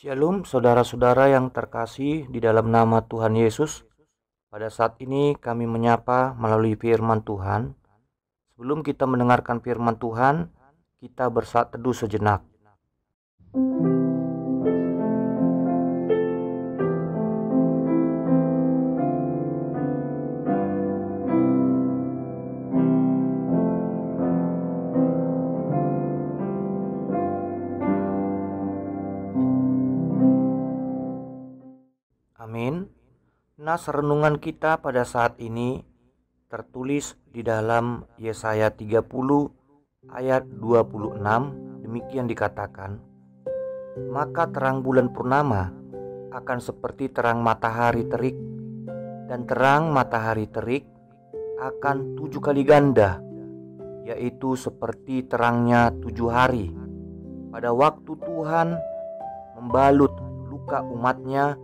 Shalom saudara-saudara yang terkasih di dalam nama Tuhan Yesus. Pada saat ini kami menyapa melalui firman Tuhan. Sebelum kita mendengarkan firman Tuhan, kita bersaat teduh sejenak. Amin. Nas renungan kita pada saat ini tertulis di dalam Yesaya 30 ayat 26. Demikian dikatakan, maka terang bulan purnama akan seperti terang matahari terik, dan terang matahari terik akan 7 kali ganda, yaitu seperti terangnya 7 hari pada waktu Tuhan membalut luka umatnya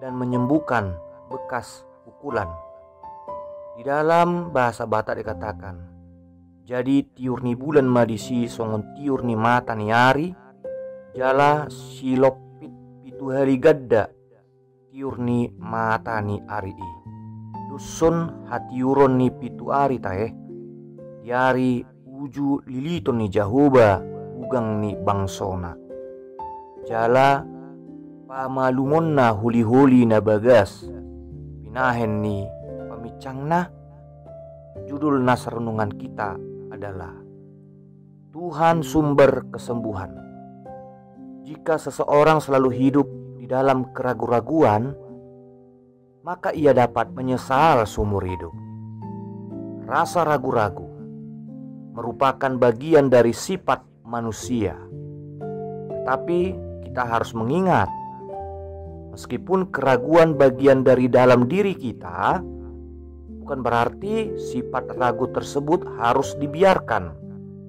dan menyembuhkan bekas pukulan. Di dalam bahasa Batak dikatakan, jadi tiur ni bulan madisi songon tiur ni mata ni hari, jala silopit pitu hari gadda tiur ni mata ni hari i. Dusun hatiuron ni pitu hari tae, diari uju liliton ni jahoba ugang ni bangsona. Jala pamalungon na huli-huli na bagas, pinahen ni pamicang na. Judul nas renungan kita adalah Tuhan sumber kesembuhan. Jika seseorang selalu hidup di dalam keraguan-raguan, maka ia dapat menyesal seumur hidup. Rasa ragu-ragu merupakan bagian dari sifat manusia. Tetapi kita harus mengingat, meskipun keraguan bagian dari dalam diri kita, bukan berarti sifat ragu tersebut harus dibiarkan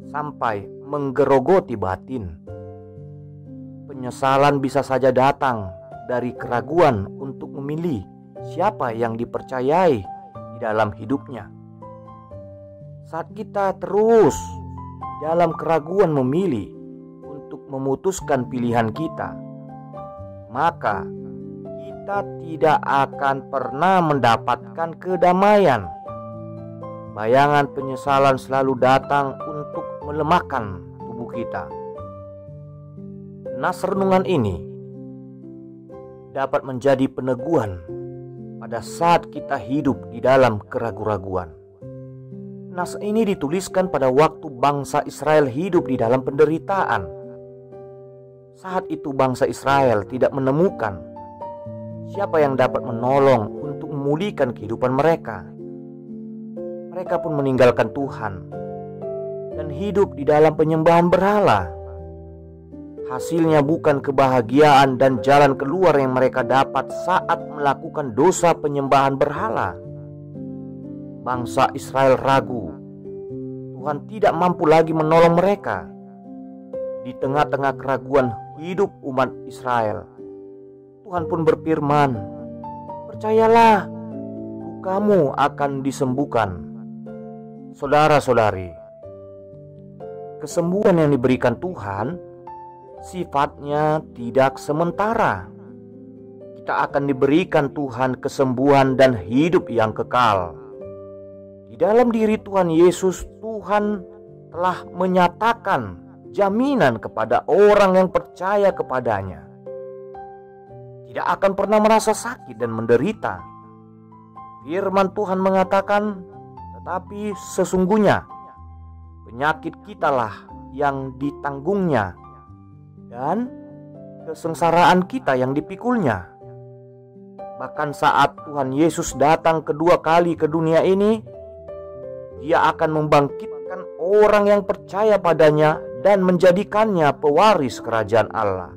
sampai menggerogoti batin. Penyesalan bisa saja datang dari keraguan untuk memilih siapa yang dipercayai di dalam hidupnya. Saat kita terus di dalam keraguan memilih untuk memutuskan pilihan kita, maka kita tidak akan pernah mendapatkan kedamaian. Bayangan penyesalan selalu datang untuk melemahkan tubuh kita. Nas renungan ini dapat menjadi peneguhan pada saat kita hidup di dalam keraguan-raguan. Nas ini dituliskan pada waktu bangsa Israel hidup di dalam penderitaan. Saat itu bangsa Israel tidak menemukan siapa yang dapat menolong untuk memulihkan kehidupan mereka. Mereka pun meninggalkan Tuhan dan hidup di dalam penyembahan berhala. Hasilnya bukan kebahagiaan dan jalan keluar yang mereka dapat saat melakukan dosa penyembahan berhala. Bangsa Israel ragu. Tuhan tidak mampu lagi menolong mereka. Di tengah-tengah keraguan hidup umat Israel, Tuhan pun berfirman, percayalah, lukamu akan disembuhkan. Saudara-saudari, kesembuhan yang diberikan Tuhan sifatnya tidak sementara. Kita akan diberikan Tuhan kesembuhan dan hidup yang kekal. Di dalam diri Tuhan Yesus, Tuhan telah menyatakan jaminan kepada orang yang percaya kepadanya. Tidak akan pernah merasa sakit dan menderita. Firman Tuhan mengatakan, tetapi sesungguhnya penyakit kitalah yang ditanggungnya dan kesengsaraan kita yang dipikulnya. Bahkan saat Tuhan Yesus datang kedua kali ke dunia ini, Dia akan membangkitkan orang yang percaya padanya dan menjadikannya pewaris kerajaan Allah.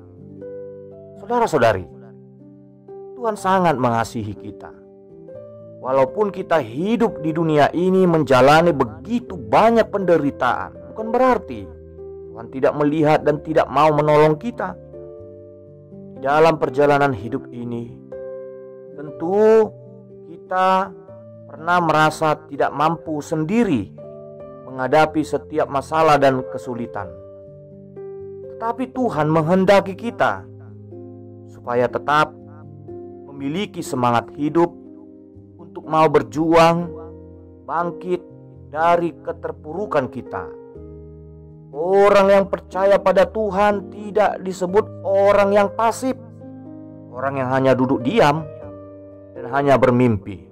Saudara-saudari, Tuhan sangat mengasihi kita. Walaupun kita hidup di dunia ini menjalani begitu banyak penderitaan, bukan berarti Tuhan tidak melihat dan tidak mau menolong kita. Di dalam perjalanan hidup ini, tentu kita pernah merasa tidak mampu sendiri menghadapi setiap masalah dan kesulitan. Tetapi Tuhan menghendaki kita supaya tetap memiliki semangat hidup untuk mau berjuang, bangkit dari keterpurukan kita. Orang yang percaya pada Tuhan tidak disebut orang yang pasif, orang yang hanya duduk diam dan hanya bermimpi.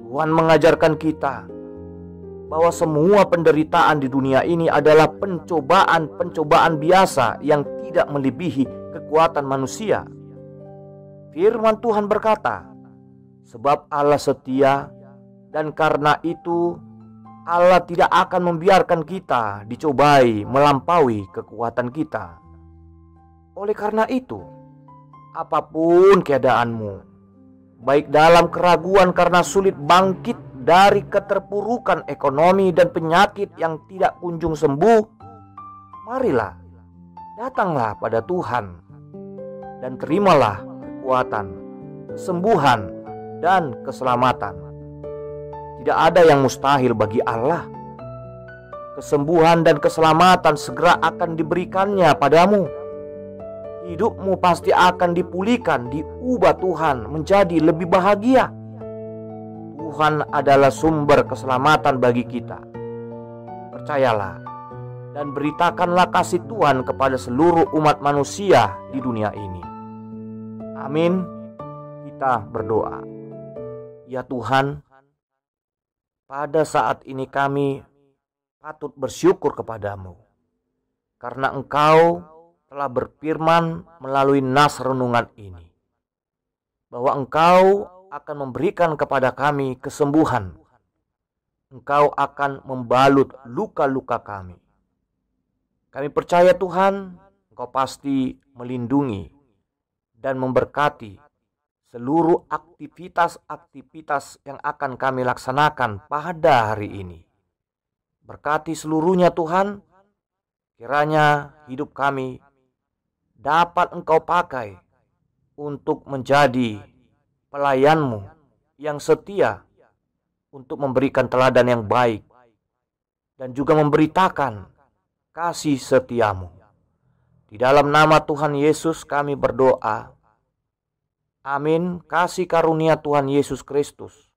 Tuhan mengajarkan kita bahwa semua penderitaan di dunia ini adalah pencobaan biasa yang tidak melebihi kekuatan manusia. Firman Tuhan berkata, sebab Allah setia, dan karena itu Allah tidak akan membiarkan kita dicobai melampaui kekuatan kita. Oleh karena itu, apapun keadaanmu, baik dalam keraguan karena sulit bangkit dari keterpurukan ekonomi dan penyakit yang tidak kunjung sembuh, marilah, datanglah pada Tuhan dan terimalah kekuatan, kesembuhan, dan keselamatan. Tidak ada yang mustahil bagi Allah. Kesembuhan dan keselamatan segera akan diberikannya padamu. Hidupmu pasti akan dipulihkan, diubah Tuhan menjadi lebih bahagia. Tuhan adalah sumber keselamatan bagi kita. Percayalah dan beritakanlah kasih Tuhan kepada seluruh umat manusia di dunia ini. Amin. Kita berdoa. Ya Tuhan, pada saat ini kami patut bersyukur kepadamu, karena Engkau telah berfirman melalui nas renungan ini, bahwa Engkau akan memberikan kepada kami kesembuhan. Engkau akan membalut luka-luka kami. Kami percaya Tuhan, Engkau pasti melindungi dan memberkati seluruh aktivitas yang akan kami laksanakan pada hari ini. Berkati seluruhnya Tuhan, kiranya hidup kami dapat Engkau pakai untuk menjadi pelayan-Mu yang setia, untuk memberikan teladan yang baik dan juga memberitakan kasih setia-Mu. Di dalam nama Tuhan Yesus kami berdoa. Amin. Kasih karunia Tuhan Yesus Kristus,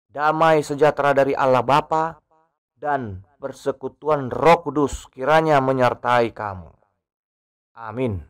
damai sejahtera dari Allah Bapa, dan persekutuan Roh Kudus kiranya menyertai kamu. Amin.